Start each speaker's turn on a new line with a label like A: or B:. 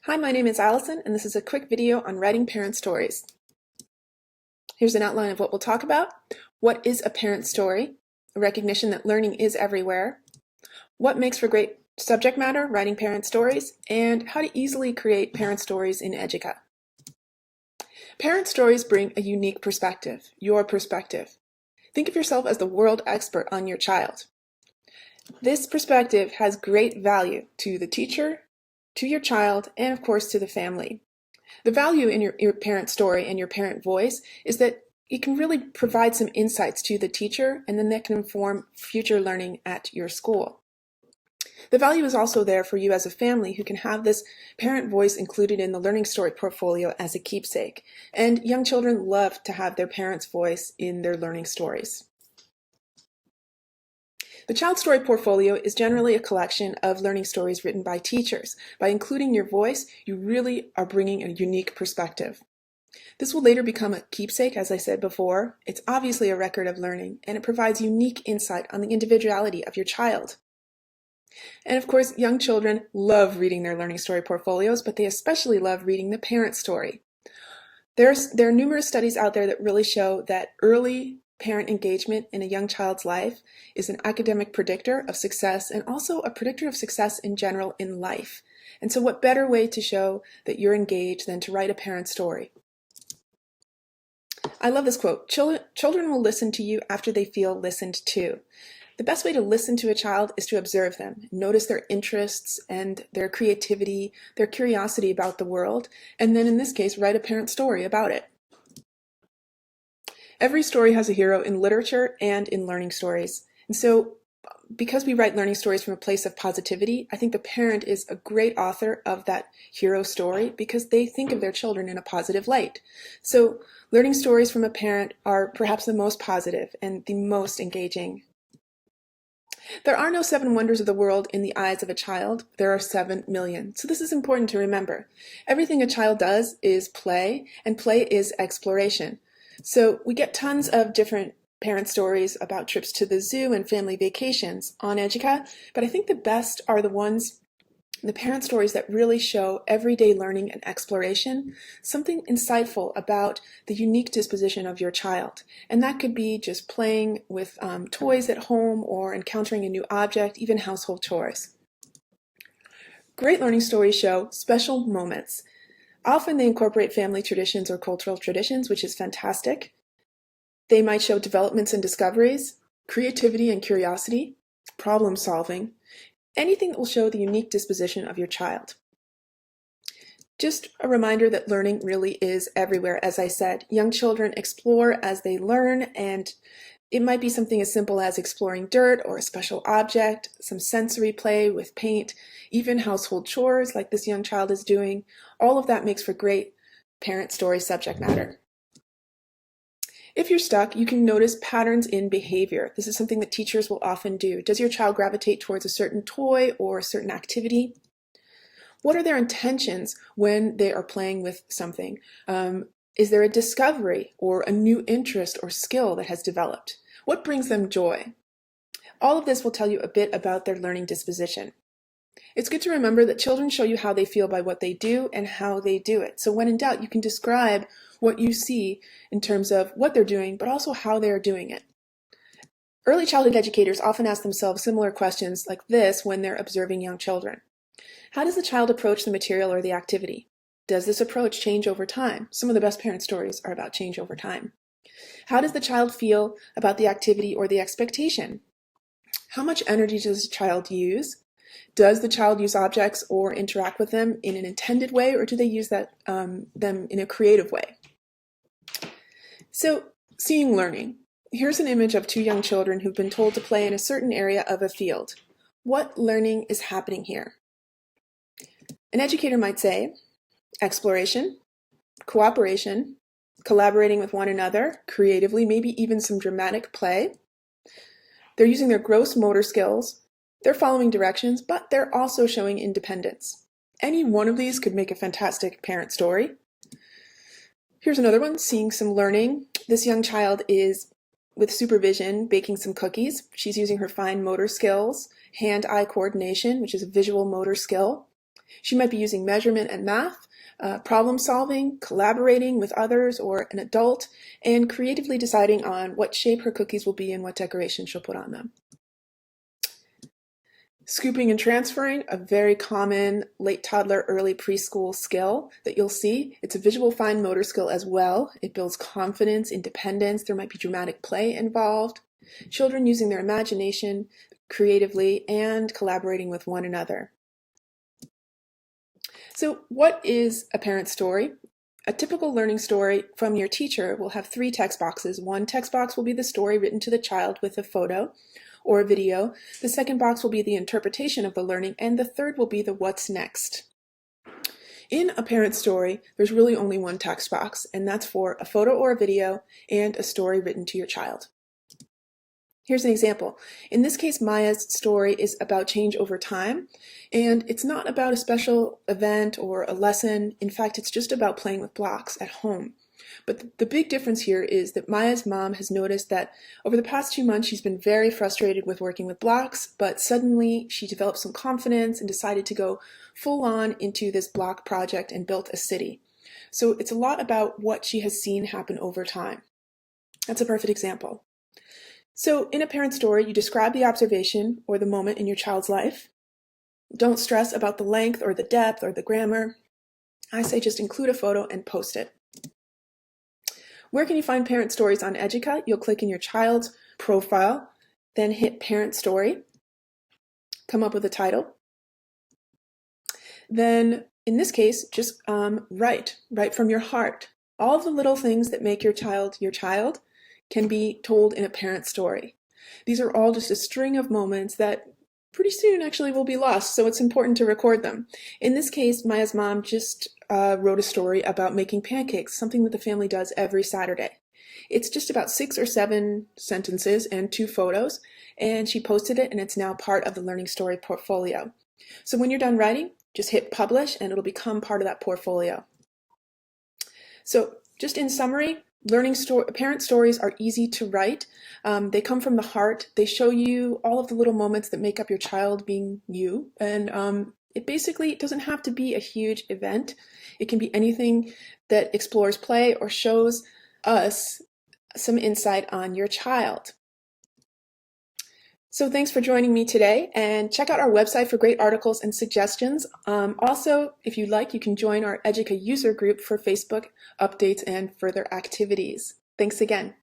A: Hi, my name is Allyson, and this is a quick video on writing parent stories. Here's an outline of what we'll talk about. What is a parent story? A recognition that learning is everywhere. What makes for great subject matter, writing parent stories, and how to easily create parent stories in Educa. Parent stories bring a unique perspective, your perspective. Think of yourself as the world expert on your child. This perspective has great value to the teacher, to your child, and of course to the family. The value in your parent story and your parent voice is that it can really provide some insights to the teacher, and then that can inform future learning at your school. The value is also there for you as a family who can have this parent voice included in the learning story portfolio as a keepsake. And young children love to have their parents' voice in their learning stories. The Child Story Portfolio is generally a collection of learning stories written by teachers. By including your voice, you really are bringing a unique perspective. This will later become a keepsake, as I said before. It's obviously a record of learning, and it provides unique insight on the individuality of your child. And of course, young children love reading their learning story portfolios, but they especially love reading the parent story. There are numerous studies out there that really show that early parent engagement in a young child's life is an academic predictor of success and also a predictor of success in general in life. And so what better way to show that you're engaged than to write a parent story? I love this quote, "Children will listen to you after they feel listened to." The best way to listen to a child is to observe them, notice their interests and their creativity, their curiosity about the world, and then in this case, write a parent story about it. Every story has a hero in literature and in learning stories. And so because we write learning stories from a place of positivity, I think the parent is a great author of that hero story because they think of their children in a positive light. So learning stories from a parent are perhaps the most positive and the most engaging. There are no 7 wonders of the world in the eyes of a child. There are 7 million. So this is important to remember. Everything a child does is play, and play is exploration. So we get tons of different parent stories about trips to the zoo and family vacations on Educa, but I think the best are the parent stories that really show everyday learning and exploration, something insightful about the unique disposition of your child. And that could be just playing with toys at home or encountering a new object, even household chores. Great learning stories show special moments. Often they incorporate family traditions or cultural traditions, which is fantastic. They might show developments and discoveries, creativity and curiosity, problem solving, anything that will show the unique disposition of your child. Just a reminder that learning really is everywhere, as I said. Young children explore as they learn, and it might be something as simple as exploring dirt or a special object, some sensory play with paint, even household chores like this young child is doing. All of that makes for great parent story subject matter. If you're stuck, you can notice patterns in behavior. This is something that teachers will often do. Does your child gravitate towards a certain toy or a certain activity? What are their intentions when they are playing with something? Is there a discovery or a new interest or skill that has developed? What brings them joy? All of this will tell you a bit about their learning disposition. It's good to remember that children show you how they feel by what they do and how they do it. So when in doubt, you can describe what you see in terms of what they're doing, but also how they're doing it. Early childhood educators often ask themselves similar questions like this when they're observing young children. How does the child approach the material or the activity? Does this approach change over time? Some of the best parent stories are about change over time. How does the child feel about the activity or the expectation? How much energy does the child use? Does the child use objects or interact with them in an intended way, or do they use them in a creative way? So, seeing learning. Here's an image of 2 young children who've been told to play in a certain area of a field. What learning is happening here? An educator might say, exploration, cooperation, collaborating with one another, creatively, maybe even some dramatic play. They're using their gross motor skills. They're following directions, but they're also showing independence. Any one of these could make a fantastic parent story. Here's another one, seeing some learning. This young child is, with supervision, baking some cookies. She's using her fine motor skills, hand-eye coordination, which is a visual motor skill. She might be using measurement and math, problem solving, collaborating with others or an adult, and creatively deciding on what shape her cookies will be and what decoration she'll put on them. Scooping and transferring, a very common late toddler, early preschool skill that you'll see. It's a visual fine motor skill as well. It builds confidence, independence. There might be dramatic play involved. Children using their imagination creatively and collaborating with one another. So what is a parent story? A typical learning story from your teacher will have 3 text boxes. One text box will be the story written to the child with a photo or a video. The second box will be the interpretation of the learning, and the third will be the what's next. In a parent story, there's really only one text box, and that's for a photo or a video and a story written to your child. Here's an example. In this case, Maya's story is about change over time, and it's not about a special event or a lesson. In fact, it's just about playing with blocks at home. But the big difference here is that Maya's mom has noticed that over the past 2 months, she's been very frustrated with working with blocks, but suddenly she developed some confidence and decided to go full on into this block project and built a city. So it's a lot about what she has seen happen over time. That's a perfect example. So in a parent story, you describe the observation or the moment in your child's life. Don't stress about the length or the depth or the grammar. I say just include a photo and post it. Where can you find parent stories on Educa? You'll click in your child's profile, then hit Parent Story, come up with a title. Then, in this case, just write from your heart. All of the little things that make your child can be told in a parent story. These are all just a string of moments that pretty soon actually will be lost, so it's important to record them. In this case, Maya's mom just wrote a story about making pancakes, something that the family does every Saturday. It's just about 6 or 7 sentences and 2 photos, and she posted it, and it's now part of the Learning Story portfolio. So when you're done writing, just hit publish, and it'll become part of that portfolio. So just in summary, parent stories are easy to write. They come from the heart. They show you all of the little moments that make up your child being you, and it basically doesn't have to be a huge event. It can be anything that explores play or shows us some insight on your child. So thanks for joining me today, and check out our website for great articles and suggestions. Also, if you'd like, you can join our Educa user group for Facebook updates and further activities. Thanks again.